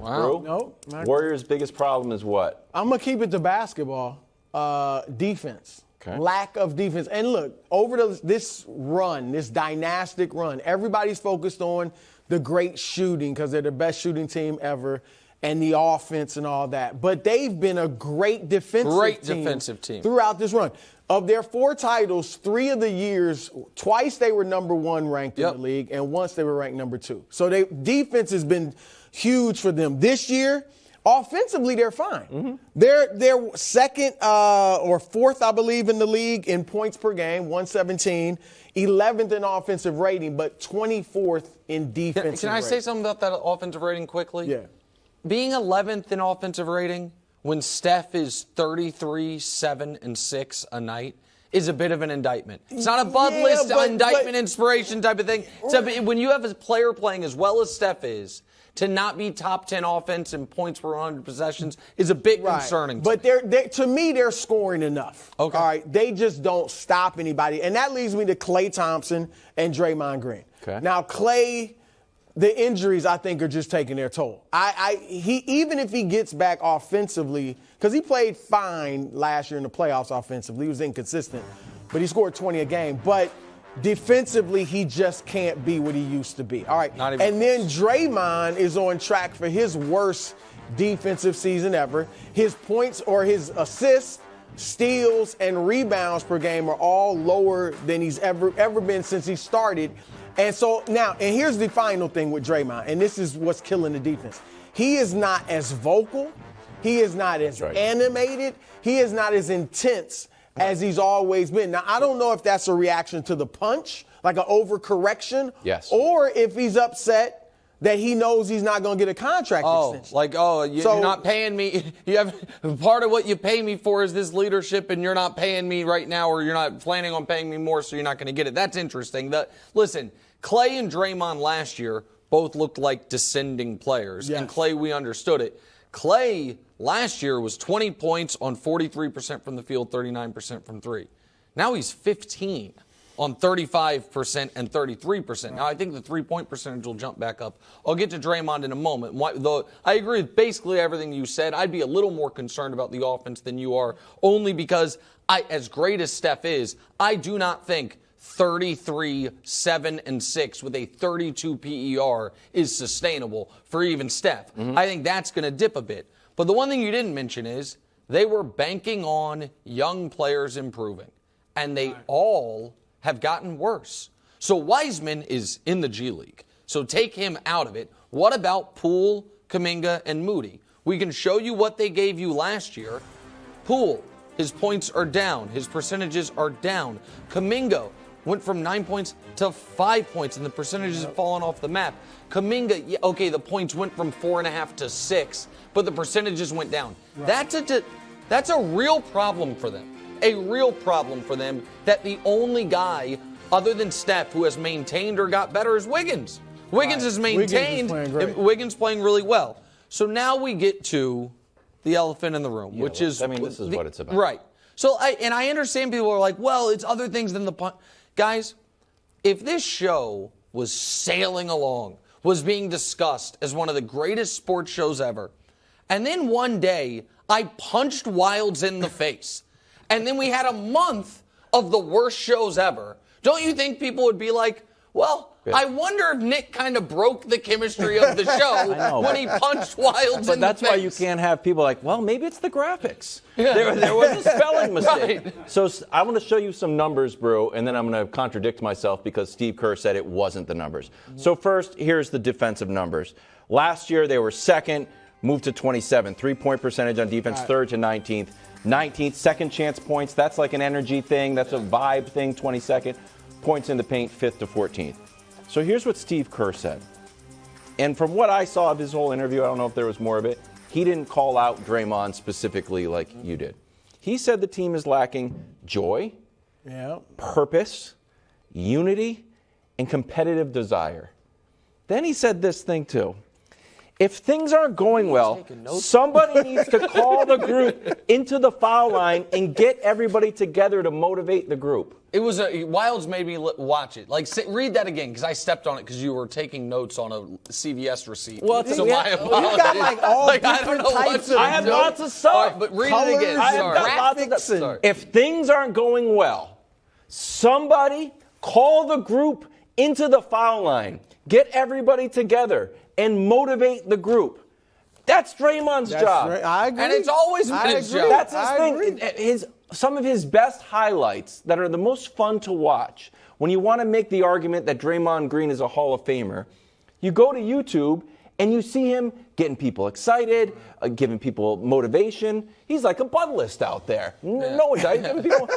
Wow. Nope. Warriors' biggest problem is what? I'm going to keep it to basketball. Defense. Okay. Lack of defense. And look, over this run, this dynastic run, everybody's focused on the great shooting because they're the best shooting team ever and the offense and all that. But they've been a great defensive team throughout this run. Of their 4 titles, 3 of the years, twice they were number 1 ranked in the league, and once they were ranked number 2. So defense has been huge for them. This year, offensively, they're fine. Mm-hmm. They're second or fourth, I believe, in the league in points per game, 117, 11th in offensive rating, but 24th in defensive Can I say something about that offensive rating quickly? Yeah. Being 11th in offensive rating when Steph is 33, 7, and 6 a night is a bit of an indictment. It's not a Bud list indictment, inspiration type of thing. So when you have a player playing as well as Steph is, to not be top 10 offense and points per 100 possessions is a bit concerning. But to me, they're scoring enough. Okay. All right. They just don't stop anybody. And that leads me to Klay Thompson and Draymond Green. Okay. Now, Klay, the injuries, I think, are just taking their toll. He even if he gets back offensively, because he played fine last year in the playoffs offensively. He was inconsistent, but he scored 20 a game. But defensively, he just can't be what he used to be. All right. And then Draymond is on track for his worst defensive season ever. His points or his assists, steals, and rebounds per game are all lower than he's ever been since he started. And so now, and here's the final thing with Draymond, and this is what's killing the defense. He is not as vocal. He is not as animated. He is not as intense as he's always been. Now, I don't know if that's a reaction to the punch, like an overcorrection, or if he's upset that he knows he's not going to get a contract extension. You're not paying me. You have part of what you pay me for is this leadership, and you're not paying me right now, or you're not planning on paying me more, so you're not going to get it. That's interesting. Listen, Klay and Draymond last year both looked like descending players, and Klay, we understood it. Klay last year was 20 points on 43% from the field, 39% from 3. Now he's 15 on 35% and 33%. Now I think the 3-point percentage will jump back up. I'll get to Draymond in a moment. Though I agree with basically everything you said. I'd be a little more concerned about the offense than you are, only because as great as Steph is, I do not think 33, 7, and 6 with a 32 PER is sustainable for even Steph. I think that's going to dip a bit. But the one thing you didn't mention is they were banking on young players improving, and they all have gotten worse. So Wiseman is in the G League, so take him out of it. What about Poole, Kuminga, and Moody? We can show you what they gave you last year. Poole, his points are down. His percentages are down. Kuminga went from 9 points to 5 points, and the percentages have fallen off the map. Kuminga, the points went from 4.5 to 6, but the percentages went down. That's a real problem for them. A real problem for them that the only guy other than Steph who has maintained or got better is Wiggins. Wiggins has maintained. Wiggins playing really well. So now we get to the elephant in the room, which is... this is what it's about. Right. So I understand people are like, well, it's other things than the punch. Guys, if this show was sailing along, was being discussed as one of the greatest sports shows ever, and then one day I punched Wildes in the face, and then we had a month of the worst shows ever, don't you think people would be like, well, I wonder if Nick kind of broke the chemistry of the show when he punched Wildes in the face. But that's why you can't have people like, well, maybe it's the graphics. There was a spelling mistake. Right. So I want to show you some numbers, Brew, and then I'm going to contradict myself because Steve Kerrs said it wasn't the numbers. So first, here's the defensive numbers. Last year, they were second, moved to 27. 3-point percentage on defense, third to 19th. 19th, second chance points. That's like an energy thing. That's a vibe thing, 22nd. Points in the paint, 5th to 14th. So here's what Steve Kerrs said. And from what I saw of his whole interview, I don't know if there was more of it, he didn't call out Draymond specifically like you did. He said the team is lacking joy, purpose, unity, and competitive desire. Then he said this thing too. if things aren't going well, somebody needs to call the group into the foul line and get everybody together to motivate the group. It was Wildes made me watch it. Like, read that again, because I stepped on it because you were taking notes on a CVS receipt. Well, so my apologies. You got like all different types of. I have lots of stuff. All right, but read it again. I have got lots of stuff. Sorry. If things aren't going well, somebody call the group into the foul line. Get everybody together and motivate the group. That's Draymond's job. Right. I agree. And it's always been his job. That's his thing. Some of his best highlights that are the most fun to watch, when you want to make the argument that Draymond Green is a Hall of Famer, you go to YouTube and you see him getting people excited, giving people motivation. He's like a Bud out there. No one's giving people.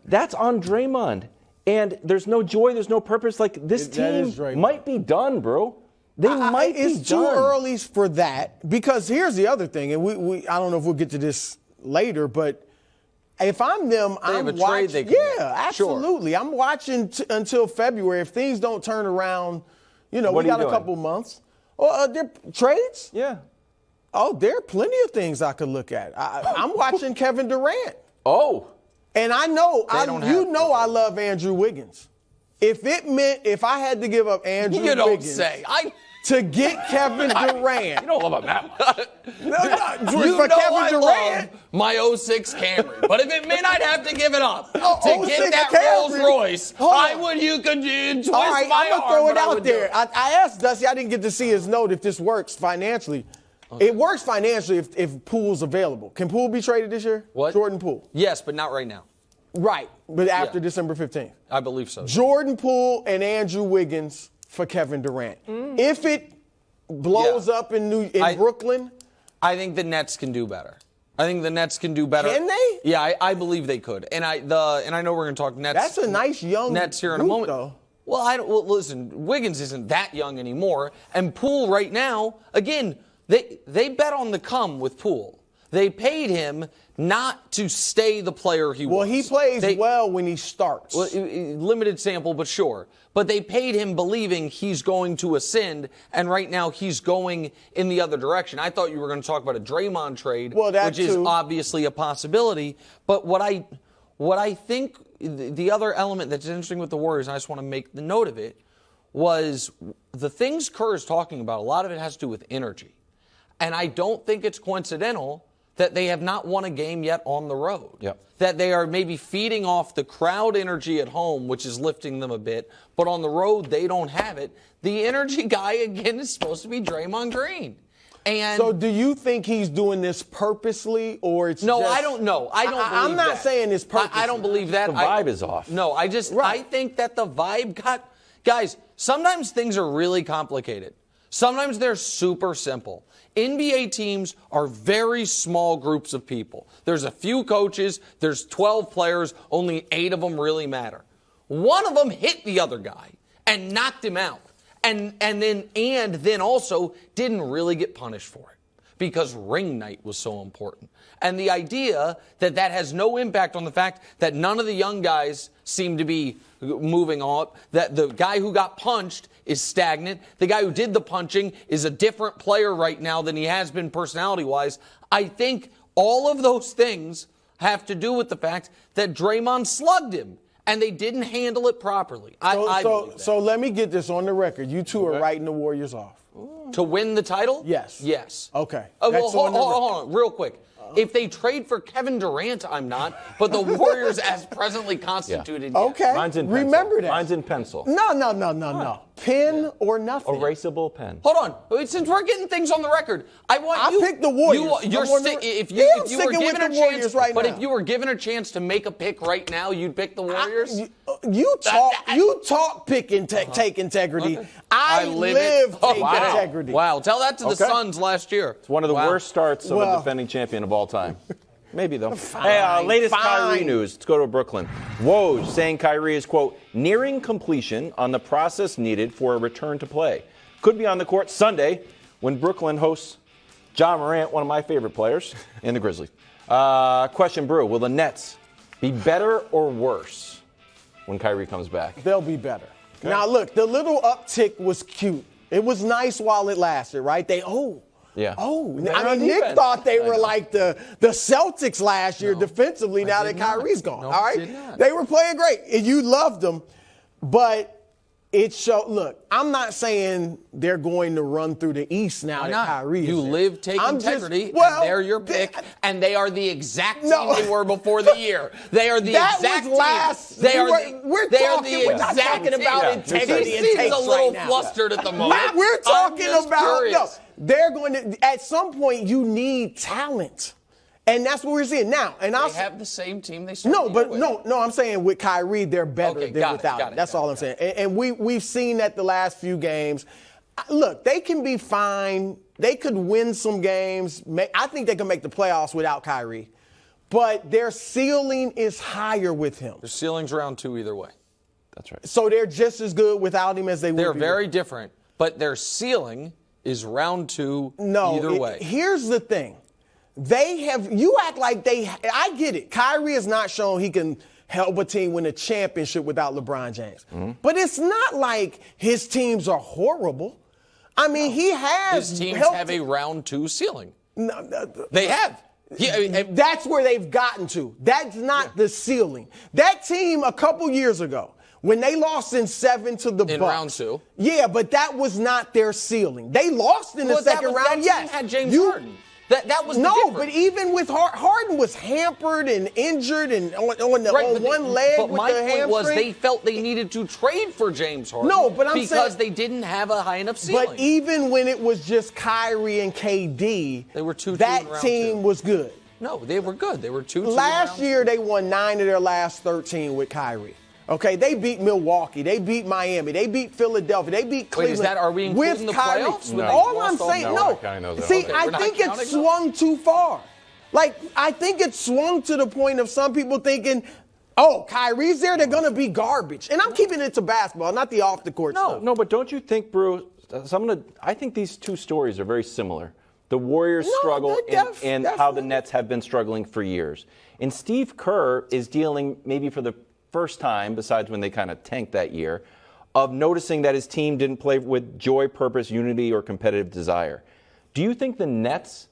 That's on Draymond. And there's no joy, there's no purpose. Like, this team might be done, bro. They might be done. It's too early for that, because here's the other thing, and we I don't know if we'll get to this later, but if I'm them, I'm watching. Yeah, absolutely. Sure. I'm watching until February. If things don't turn around, we got a couple months. There trades? Yeah. Oh, there are plenty of things I could look at. I'm watching Kevin Durant. Oh. And I know, I love Andrew Wiggins. If I had to give up Andrew Wiggins to get Kevin Durant. You don't love that. For Kevin Durant. My 06 Camry. But if it meant I'd have to give it up to get that Camry. Rolls Royce, you could twist All right, my I'm going to arm, throw it but out there. I asked Dusty, I didn't get to see his note if this works financially. Okay. It works financially if Poole's available. Can Poole be traded this year? What? Jordan Poole. Yes, but not right now. Right, but after December 15th. I believe so. Jordan Poole and Andrew Wiggins for Kevin Durant. If it blows up in Brooklyn. I think the Nets can do better. Can they? Yeah, I believe they could. And I know we're going to talk Nets. That's a nice young Nets here in a moment. Though. Well, listen, Wiggins isn't that young anymore. And Poole right now, again, they bet on the come with Poole. They paid him not to stay the player he was. Well, he plays well when he starts. Well, limited sample, but sure. But they paid him believing he's going to ascend, and right now he's going in the other direction. I thought you were going to talk about a Draymond trade, which is obviously a possibility. But what I think the other element that's interesting with the Warriors, and I just want to make the note of it, was the things Kerr is talking about. A lot of it has to do with energy. And I don't think it's coincidental that they have not won a game yet on the road. Yep. That they are maybe feeding off the crowd energy at home, which is lifting them a bit, but on the road they don't have it. The energy guy, again, is supposed to be Draymond Green. And so do you think he's doing this purposely, or it's No, just, I don't know. I don't believe I'm not that. saying it's purposely. I don't believe that. The vibe is off. No, I think that the vibe got... Guys, sometimes things are really complicated. Sometimes they're super simple. NBA teams are very small groups of people. There's a few coaches, there's 12 players, only 8 of them really matter. One of them hit the other guy and knocked him out. And then also didn't really get punished for it because ring night was so important. And the idea that has no impact on the fact that none of the young guys seem to be moving up, that the guy who got punched is stagnant, the guy who did the punching is a different player right now than he has been personality-wise. I think all of those things have to do with the fact that Draymond slugged him, and they didn't handle it properly. So let me get this on the record. You two are writing the Warriors off. To win the title? Yes. Yes. Okay. Hold on, real quick. If they trade for Kevin Durant, I'm not. But the Warriors, as presently constituted, yes. Okay. Mine's in pencil. Remember that. Mine's in pencil. No. Pen or nothing. Erasable pen. Hold on. Since we're getting things on the record, I picked the Warriors. If you were given a chance, if you were given a chance to make a pick right now, you'd pick the Warriors. You talk pick and take integrity. Okay. I live take integrity. Wow. Tell that to the Suns last year. It's one of the worst starts of a defending champion of all time. Maybe, though. Latest Kyrie news. Let's go to Brooklyn. Woj saying Kyrie is, quote, nearing completion on the process needed for a return to play. Could be on the court Sunday when Brooklyn hosts Ja Morant, one of my favorite players, and the Grizzlies. Question, Brew. Will the Nets be better or worse when Kyrie comes back? They'll be better. Okay. Now, look, the little uptick was cute. It was nice while it lasted, right? Yeah. Nick thought they were like the Celtics last year defensively now that Kyrie's gone. All right? They were playing great. And you loved them. But it showed, look, I'm not saying they're going to run through the East now that Kyrie is You there. live, take integrity, and they're your pick, and they are the exact team they were before the year. They are the exact team. We're talking about integrity and takes He's a little right flustered at the moment. We're talking about, curious. they're going to, at some point, you need talent. And that's what we're seeing now. And they have the same team they started with. I'm saying with Kyrie, they're better than without him. That's all I'm saying. And we've seen that the last few games. Look, they can be fine. They could win some games. I think they can make the playoffs without Kyrie. But their ceiling is higher with him. Their ceiling's round 2 either way. That's right. So they're just as good without him as they would be. They're very different, but their ceiling is round 2 either way. Here's the thing. You act like I get it. Kyrie has not shown he can help a team win a championship without LeBron James. Mm-hmm. But it's not like his teams are horrible. I mean, he has. His teams have a round 2 ceiling. They have. That's where they've gotten to. That's not the ceiling. That team a couple years ago, when they lost in 7 to the Bucks. In round 2. Yeah, but that was not their ceiling. They lost in the second round, yes. Had James Harden. That was the difference. But even with Harden was hampered and injured and on one leg with the hamstring. But my point was they felt they needed to trade for James Harden. No, but I'm saying because they didn't have a high enough ceiling. But even when it was just Kyrie and KD, they were 2-2 that in round team 2. was good. No, they were good. They were 2-2. Last year they won 9 of their last 13 with Kyrie. Okay, they beat Milwaukee, they beat Miami, they beat Philadelphia, they beat Cleveland. Are we including the playoffs? No. All I'm saying, See, I think it swung too far. Like, I think it swung to the point of some people thinking, oh, Kyrie's there, they're going to be garbage. And I'm keeping it to basketball, not the off-the-court stuff. No, but don't you think, Brew, I think these two stories are very similar. The Warriors struggle and how the Nets have been struggling for years. And Steve Kerr is dealing maybe for the first time, besides when they kind of tanked that year, of noticing that his team didn't play with joy, purpose, unity, or competitive desire. Do you think the Nets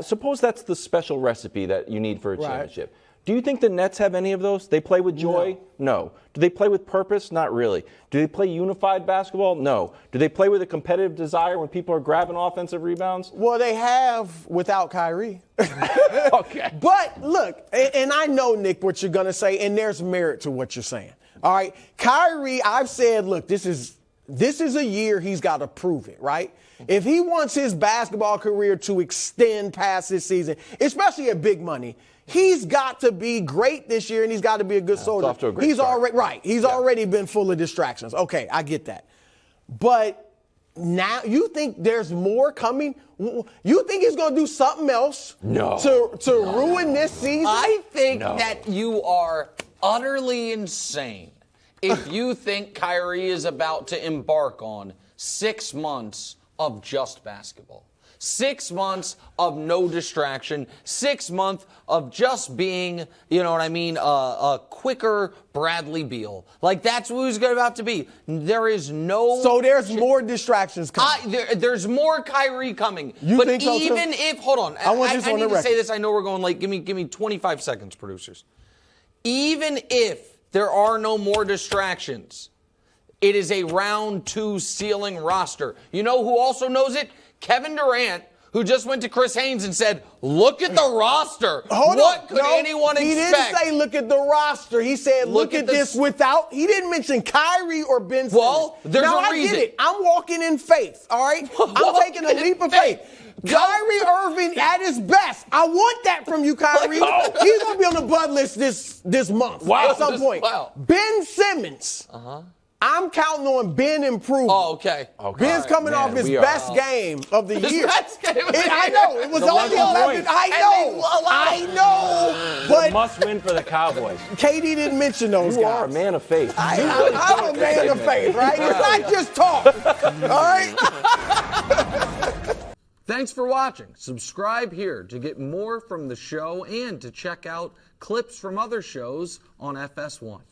suppose that's the special recipe that you need for a championship. Do you think the Nets have any of those? They play with joy? No. Do they play with purpose? Not really. Do they play unified basketball? No. Do they play with a competitive desire when people are grabbing offensive rebounds? Well, they have without Kyrie. Okay. But look, and I know, Nick, what you're going to say, and there's merit to what you're saying. All right. Kyrie, I've said, look, this is a year he's got to prove it, right? If he wants his basketball career to extend past this season, especially at big money, he's got to be great this year, and he's got to be a good soldier. Off to a great start. He's already been full of distractions. Okay, I get that. But now you think there's more coming? You think he's going to do something else to ruin this season? I think that you are utterly insane if you think Kyrie is about to embark on 6 months of just basketball. 6 months of no distraction. 6 months of just being, you know what I mean, a quicker Bradley Beal. Like, that's what he's about to be. There is no... So there's more distractions coming. There's more Kyrie coming. You but think so, even too? if... Hold on. I need to say this. I know we're going late. Give me 25 seconds, producers. Even if there are no more distractions, it is a round 2 ceiling roster. You know who also knows it? Kevin Durant, who just went to Chris Haynes and said, look at the roster. What could anyone expect? He didn't say look at the roster. He said look at this without. He didn't mention Kyrie or Ben Simmons. Well, there's now, a reason. I get it. I'm walking in faith, all right? I'm taking a leap of faith. Kyrie Irving at his best. I want that from you, Kyrie. He's going to be on the bud list this month at some point. Ben Simmons. I'm counting on Ben improving. Oh, okay. Ben's coming off his best game of the year. Best game of the year. I know. It was only 11. I know. But must win for the Cowboys. KD didn't mention those guys. You are a man of faith. I'm a man of faith, right? It's not just talk. All right? Thanks for watching. Subscribe here to get more from the show and to check out clips from other shows on FS1.